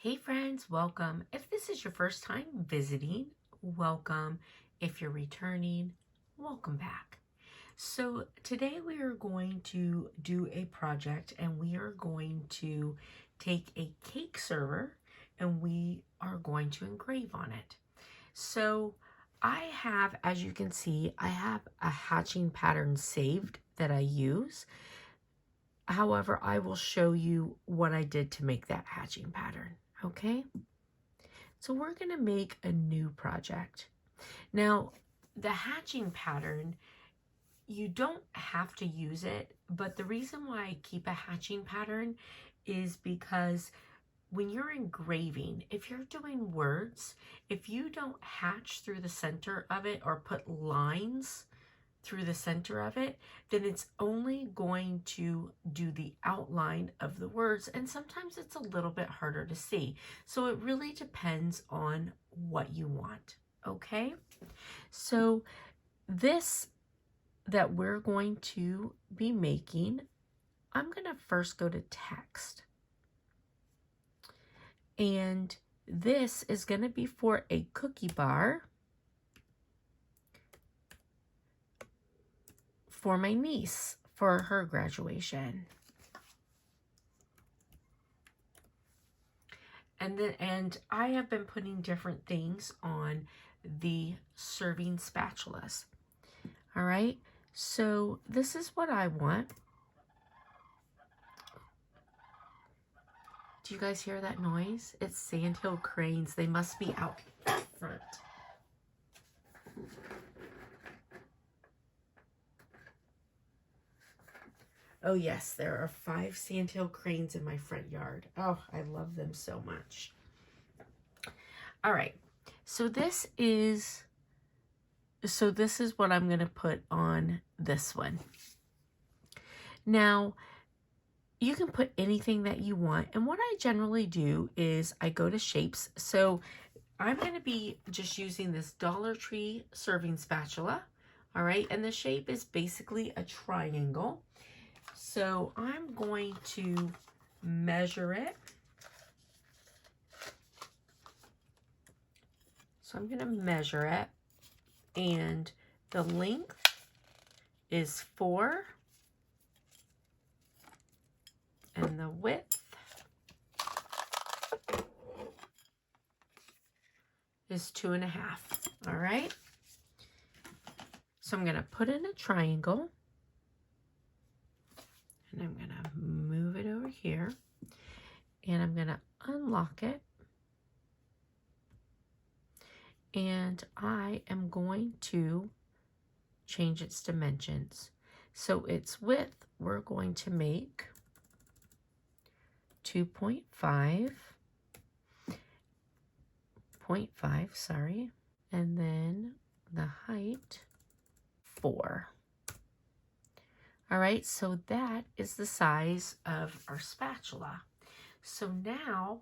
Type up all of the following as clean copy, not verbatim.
Hey friends, welcome. If this is your first time visiting, welcome. If you're returning, welcome back. So today we are going to do a project and we are going to take a cake server and we are going to engrave on it. So I have, as you can see, I have a hatching pattern saved that I use. However, I will show you what I did to make that hatching pattern. Okay, so we're going to make a new project. Now, the hatching pattern, you don't have to use it, but the reason why I keep a hatching pattern is because when you're engraving, if you're doing words, if you don't hatch through the center of it or put lines through the center of it, then it's only going to do the outline of the words, and sometimes it's a little bit harder to see. So it really depends on what you want, okay? So this that we're going to be making, I'm gonna first go to text. And this is gonna be for a cookie bar for my niece for her graduation. And I have been putting different things on the serving spatulas. All right, so this is what I want. Do you guys hear that noise? It's sandhill cranes. They must be out front. Oh yes, there are 5 sandhill cranes in my front yard. Oh, I love them so much. All right, so this is what I'm going to put on this one. Now, you can put anything that you want, and what I generally do is I go to shapes. So I'm going to be just using this Dollar Tree serving spatula, all right, and the shape is basically a triangle. So I'm going to measure it. So I'm going to measure it, and the length is 4, and the width is 2.5. All right. So I'm going to put in a triangle, and I'm going to move it over here, and I'm going to unlock it, and I am going to change its dimensions. So its width, we're going to make 2.5, 0.5, sorry, and then the height 4. All right, so that is the size of our spatula. So now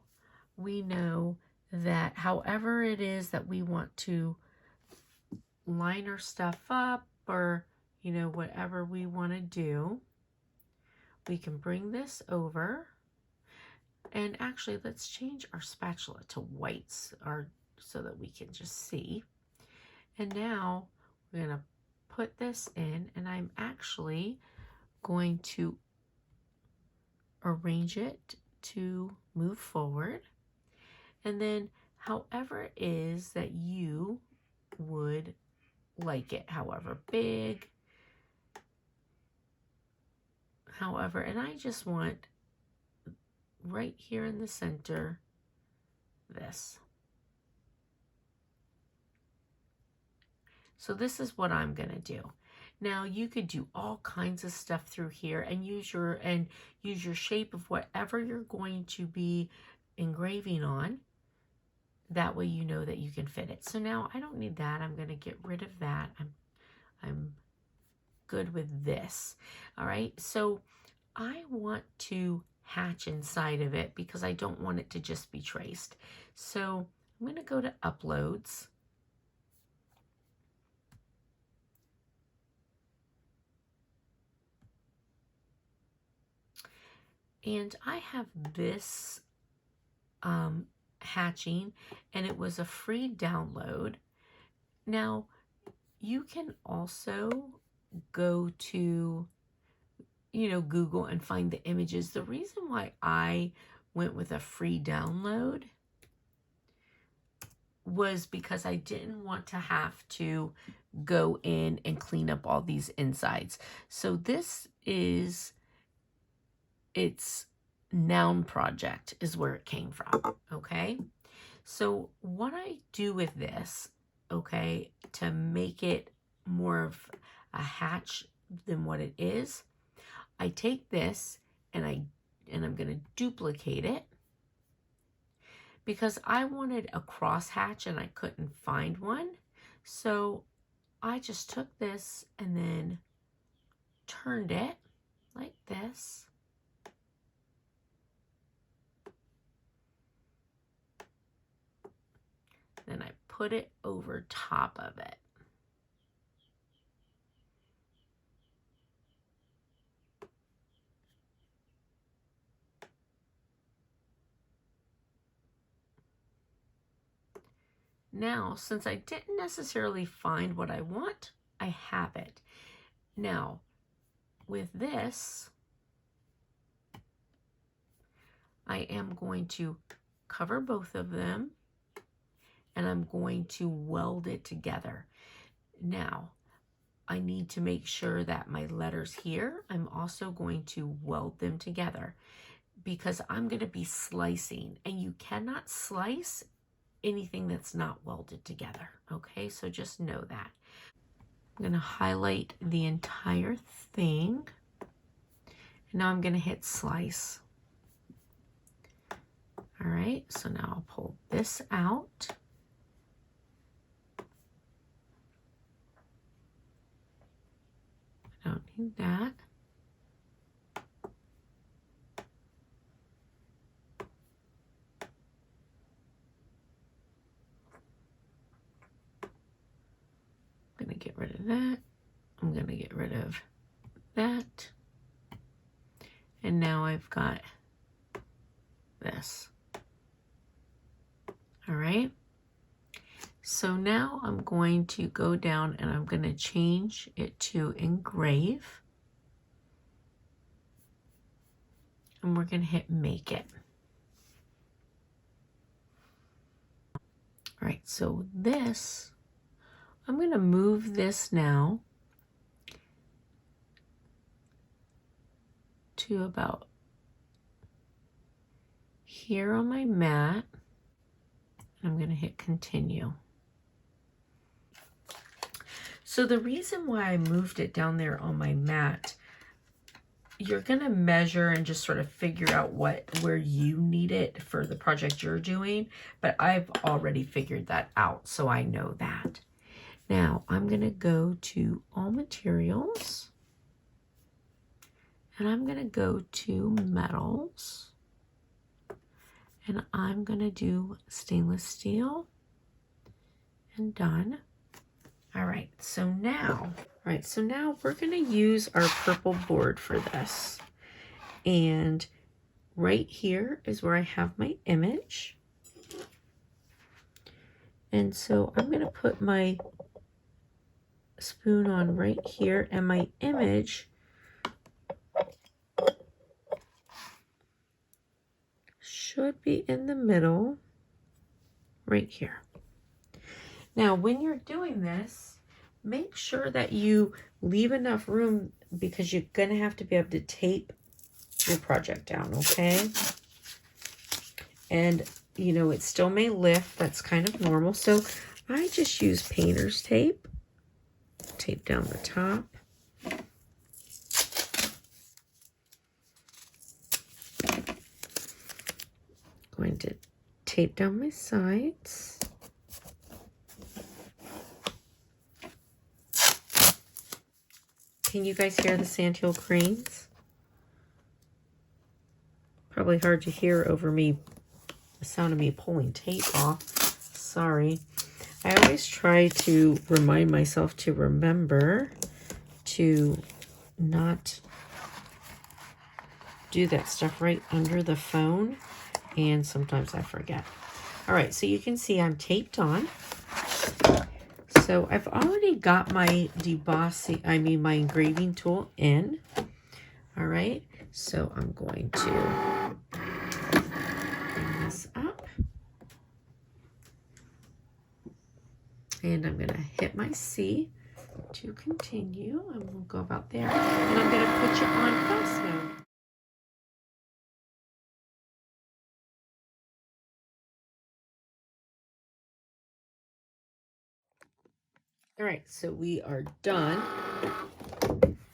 we know that however it is that we want to line our stuff up, or whatever we want to do, we can bring this over. And actually, let's change our spatula to whites so that we can just see. And now we're going to put this in, and I'm actually going to arrange it to move forward. And then however it is that you would like it, however big, however, and I just want right here in the center this. So this is what I'm going to do. Now you could do all kinds of stuff through here and use your shape of whatever you're going to be engraving on. That way you know that you can fit it. So now I don't need that. I'm going to get rid of that. I'm good with this. All right. So I want to hatch inside of it because I don't want it to just be traced. So I'm going to go to uploads. And I have this hatching, and it was a free download. Now, you can also go to, Google and find the images. The reason why I went with a free download was because I didn't want to have to go in and clean up all these insides. So this is, it's noun project is where it came from, okay? So what I do with this, okay, to make it more of a hatch than what it is, I take this and I'm going to duplicate it because I wanted a cross hatch and I couldn't find one. So I just took this and then turned it like this. Then I put it over top of it. Now, since I didn't necessarily find what I want, I have it. Now, with this, I am going to cover both of them and I'm going to weld it together. Now, I need to make sure that my letters here, I'm also going to weld them together because I'm going to be slicing, and you cannot slice anything that's not welded together, okay? So just know that. I'm going to highlight the entire thing. And now I'm going to hit slice. All right, so now I'll pull this out. I don't need that. I'm going to get rid of that. I'm going to get rid of that. And now I've got this. All right. So now I'm going to go down and I'm going to change it to engrave. And we're going to hit make it. All right, so this, I'm going to move this now to about here on my mat. I'm going to hit continue. So the reason why I moved it down there on my mat, you're going to measure and just sort of figure out where you need it for the project you're doing, but I've already figured that out, so I know that. Now I'm going to go to all materials and I'm going to go to metals. And I'm going to do stainless steel and done. All right, so now we're going to use our purple board for this. And right here is where I have my image. And so I'm going to put my spoon on right here, and my image should be in the middle right here. Now, when you're doing this, make sure that you leave enough room because you're going to have to be able to tape your project down, okay? And, you know, it still may lift. That's kind of normal. So I just use painter's tape. Tape down the top. Going to tape down my sides. Can you guys hear the sandhill cranes? Probably hard to hear over me, the sound of me pulling tape off. Sorry. I always try to remind myself to remember to not do that stuff right under the phone, and sometimes I forget. All right, so you can see I'm taped on. So I've already got my my engraving tool in. All right, so I'm going to bring this up. And I'm going to hit my C to continue, and we'll go about there. And I'm going to put you on fast mode. All right, so we are done.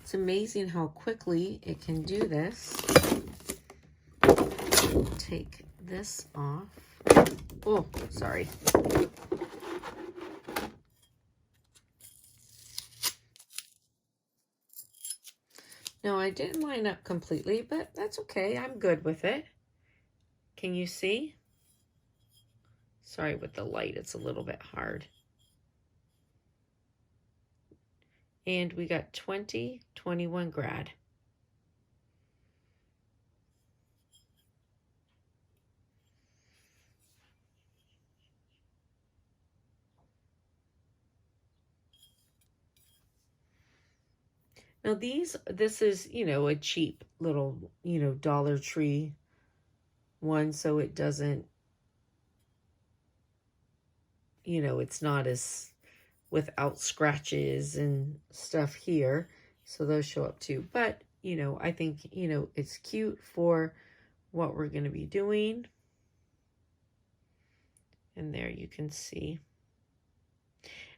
It's amazing how quickly it can do this. Take this off. Oh, sorry. No, I didn't line up completely, but that's okay. I'm good with it. Can you see? Sorry, with the light, it's a little bit hard. And we got 2021 grad. Now this is, a cheap little, Dollar Tree one, so it doesn't, it's not as without scratches and stuff here. So those show up too. But, I think, it's cute for what we're going to be doing. And there you can see.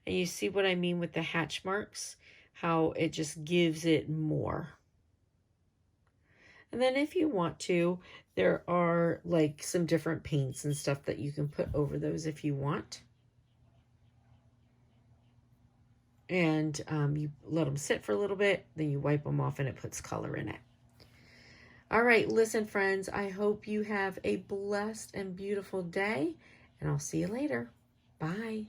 And you see what I mean with the hatch marks? How it just gives it more. And then if you want to, there are like some different paints and stuff that you can put over those if you want. And you let them sit for a little bit, then you wipe them off and it puts color in it. All right, listen, friends, I hope you have a blessed and beautiful day, and I'll see you later. Bye.